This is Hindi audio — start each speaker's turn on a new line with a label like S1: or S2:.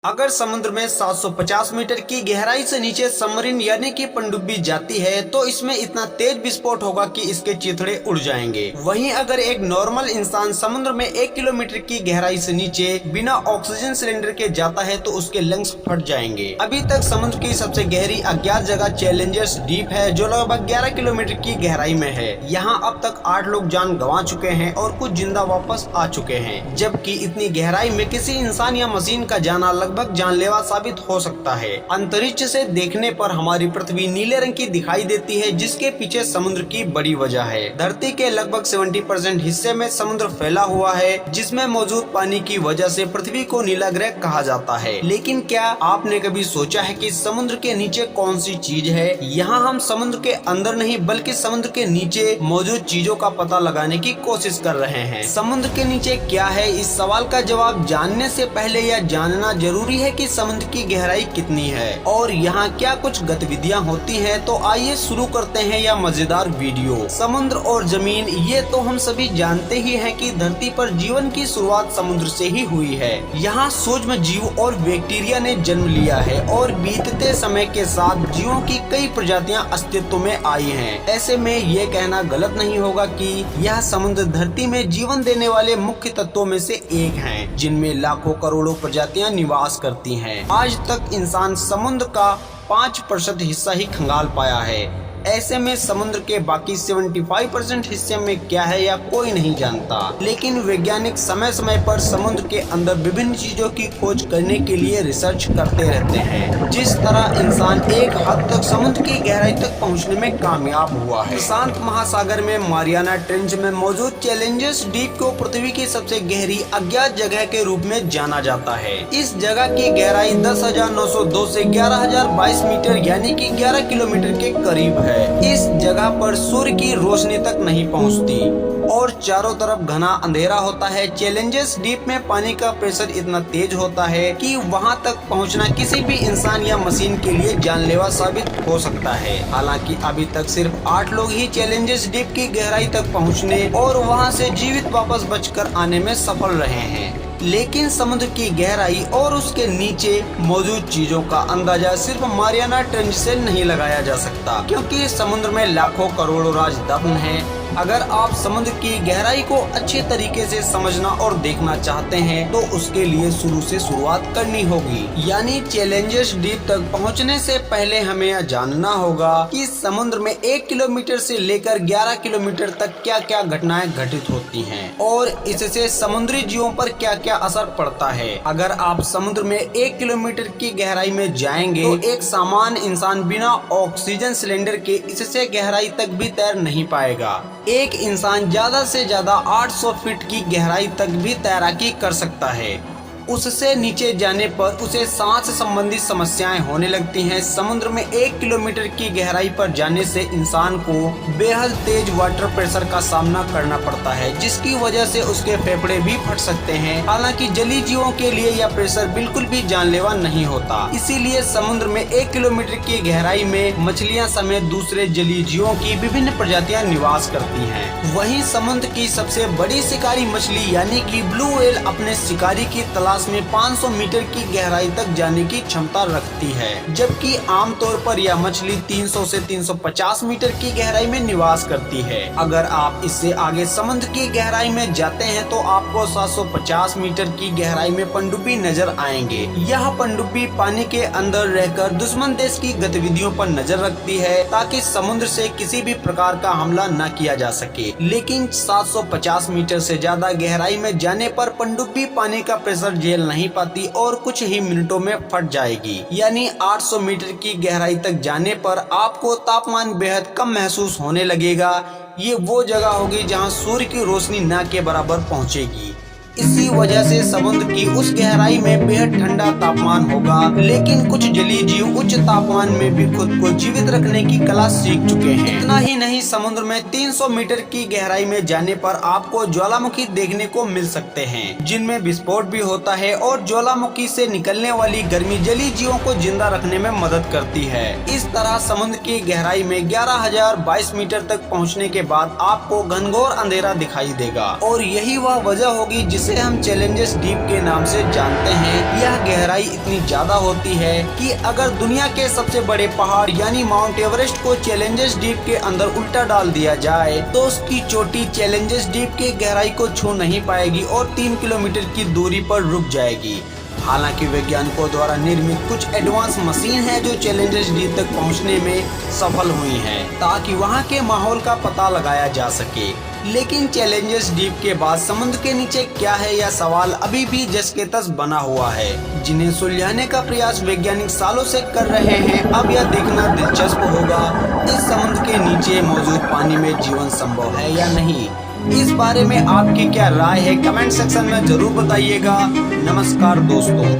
S1: अगर समुद्र में 750 मीटर की गहराई से नीचे सबमरीन यानी कि पनडुब्बी जाती है तो इसमें इतना तेज विस्फोट होगा कि इसके चिथड़े उड़ जाएंगे। वहीं अगर एक नॉर्मल इंसान समुद्र में 1 किलोमीटर की गहराई से नीचे बिना ऑक्सीजन सिलेंडर के जाता है तो उसके लंग्स फट जाएंगे। अभी तक समुद्र की सबसे गहरी अज्ञात जगह चैलेंजर्स डीप है जो लगभग 11 किलोमीटर की गहराई में है। यहाँ अब तक 8 लोग जान गंवा चुके हैं और कुछ जिंदा वापस आ चुके हैं, जबकि इतनी गहराई में किसी इंसान या मशीन का जाना लगभग जानलेवा साबित हो सकता है। अंतरिक्ष से देखने पर हमारी पृथ्वी नीले रंग की दिखाई देती है, जिसके पीछे समुद्र की बड़ी वजह है। धरती के लगभग 70% हिस्से में समुद्र फैला हुआ है, जिसमें मौजूद पानी की वजह से पृथ्वी को नीला ग्रह कहा जाता है। लेकिन क्या आपने कभी सोचा है कि समुद्र के नीचे कौन सी चीज है? यहाँ हम समुद्र के अंदर नहीं बल्कि समुद्र के नीचे मौजूद चीजों का पता लगाने की कोशिश कर रहे हैं। समुद्र के नीचे क्या है, इस सवाल का जवाब जानने से पहले यह जानना जरूरी है कि समुद्र की गहराई कितनी है और यहाँ क्या कुछ गतिविधियाँ होती हैं। तो आइए शुरू करते हैं यह मजेदार वीडियो। समुद्र और जमीन, ये तो हम सभी जानते ही हैं कि धरती पर जीवन की शुरुआत समुद्र से ही हुई है। यहाँ सूक्ष्म जीव और बैक्टीरिया ने जन्म लिया है और बीतते समय के साथ जीवों की कई प्रजातियाँ अस्तित्व में आई हैं। ऐसे में ये कहना गलत नहीं होगा कि यह समुद्र धरती में जीवन देने वाले मुख्य तत्वों में से एक है, जिनमें लाखों करोड़ों प्रजातियां निवास करती हैं। आज तक इंसान समुद्र का 5% हिस्सा ही खंगाल पाया है। ऐसे में समुद्र के बाकी 75% हिस्से में क्या है या कोई नहीं जानता। लेकिन वैज्ञानिक समय समय पर समुद्र के अंदर विभिन्न चीजों की खोज करने के लिए रिसर्च करते रहते हैं। जिस तरह इंसान एक हद तक समुद्र की गहराई तक पहुंचने में कामयाब हुआ है। शांत महासागर में मारियाना ट्रेंच में मौजूद चैलेंजर्स डीप को पृथ्वी की सबसे गहरी अज्ञात जगह के रूप में जाना जाता है। इस जगह की गहराई 10,902 से 11,022 मीटर यानी कि 11 किलोमीटर के करीब है। इस जगह पर सूर्य की रोशनी तक नहीं पहुंचती और चारों तरफ घना अंधेरा होता है। चैलेंजर्स डीप में पानी का प्रेशर इतना तेज होता है कि वहां तक पहुंचना किसी भी इंसान या मशीन के लिए जानलेवा साबित हो सकता है। हालांकि अभी तक सिर्फ 8 लोग ही चैलेंजर्स डीप की गहराई तक पहुंचने और वहां से जीवित वापस बचकर आने में सफल रहे हैं। लेकिन समुद्र की गहराई और उसके नीचे मौजूद चीजों का अंदाजा सिर्फ मारियाना ट्रेंच से नहीं लगाया जा सकता, क्योंकि समुद्र में लाखों करोड़ों राज दफन हैं। अगर आप समुद्र की गहराई को अच्छे तरीके से समझना और देखना चाहते हैं तो उसके लिए शुरू से शुरुआत करनी होगी। यानी चैलेंजर्स डीप तक पहुंचने से पहले हमें यह जानना होगा कि समुद्र में 1 किलोमीटर से लेकर 11 किलोमीटर तक क्या क्या घटनाएं घटित होती हैं और इससे समुद्री जीवों पर क्या क्या असर पड़ता है। अगर आप समुद्र में 1 किलोमीटर की गहराई में जाएंगे तो एक सामान्य इंसान बिना ऑक्सीजन सिलेंडर के इससे गहराई तक भी तैर नहीं पाएगा। एक इंसान ज्यादा से ज्यादा 800 फीट की गहराई तक भी तैराकी कर सकता है। उससे नीचे जाने पर उसे सांस संबंधी समस्याएं होने लगती हैं। समुद्र में 1 किलोमीटर की गहराई पर जाने से इंसान को बेहद तेज वाटर प्रेशर का सामना करना पड़ता है, जिसकी वजह से उसके फेफड़े भी फट सकते हैं। हालांकि जलीय जीवों के लिए यह प्रेशर बिल्कुल भी जानलेवा नहीं होता। इसीलिए समुद्र में 1 किलोमीटर की गहराई में मछलियाँ समेत दूसरे जलीय जीवों की विभिन्न प्रजातियाँ निवास करती हैं। वहीं समुद्र की सबसे बड़ी शिकारी मछली यानी कि ब्लू व्हेल अपने शिकारी की तलाश में 500 मीटर की गहराई तक जाने की क्षमता रखती है, जबकि आमतौर पर यह मछली 300 से 350 मीटर की गहराई में निवास करती है। अगर आप इससे आगे समुद्र की गहराई में जाते हैं तो आपको 750 मीटर की गहराई में पनडुब्बी नजर आएंगे। यह पनडुब्बी पानी के अंदर रहकर दुश्मन देश की गतिविधियों पर नजर रखती है ताकि समुद्र से किसी भी प्रकार का हमला न किया जा सके। लेकिन 750 मीटर से ज्यादा गहराई में जाने पर पनडुब्बी पानी का प्रेशर झेल नहीं पाती और कुछ ही मिनटों में फट जाएगी। यानी 800 मीटर की गहराई तक जाने पर आपको तापमान बेहद कम महसूस होने लगेगा। ये वो जगह होगी जहां सूर्य की रोशनी न के बराबर पहुंचेगी। इसी वजह से समुद्र की उस गहराई में बेहद ठंडा तापमान होगा। लेकिन कुछ जलीय जीव उच्च तापमान में भी खुद को जीवित रखने की कला सीख चुके हैं। इतना ही नहीं, समुद्र में 300 मीटर की गहराई में जाने पर आपको ज्वालामुखी देखने को मिल सकते हैं, जिनमें विस्फोट भी होता है और ज्वालामुखी से निकलने वाली गर्मी जलीय जीवों को जिंदा रखने में मदद करती है। इस तरह समुद्र की गहराई में 11,022 मीटर तक पहुँचने के बाद आपको घनघोर अंधेरा दिखाई देगा और यही वह वजह होगी जिस जिसे हम चैलेंजेस डीप के नाम से जानते हैं। यह गहराई इतनी ज्यादा होती है कि अगर दुनिया के सबसे बड़े पहाड़ यानी माउंट एवरेस्ट को चैलेंजेस डीप के अंदर उल्टा डाल दिया जाए तो उसकी चोटी चैलेंजेस डीप के गहराई को छू नहीं पाएगी और 3 किलोमीटर की दूरी पर रुक जाएगी। हालांकि वैज्ञानिकों द्वारा निर्मित कुछ एडवांस मशीन है जो चैलेंजेस डीप तक पहुंचने में सफल हुई हैं ताकि वहां के माहौल का पता लगाया जा सके। लेकिन चैलेंजेस डीप के बाद समुद्र के नीचे क्या है, यह सवाल अभी भी जस के तस बना हुआ है, जिन्हें सुलझाने का प्रयास वैज्ञानिक सालों से कर रहे हैं। अब यह देखना दिलचस्प होगा इस समुद्र के नीचे मौजूद पानी में जीवन संभव है या नहीं। इस बारे में आपकी क्या राय है, कमेंट सेक्शन में जरूर बताइएगा। नमस्कार दोस्तों।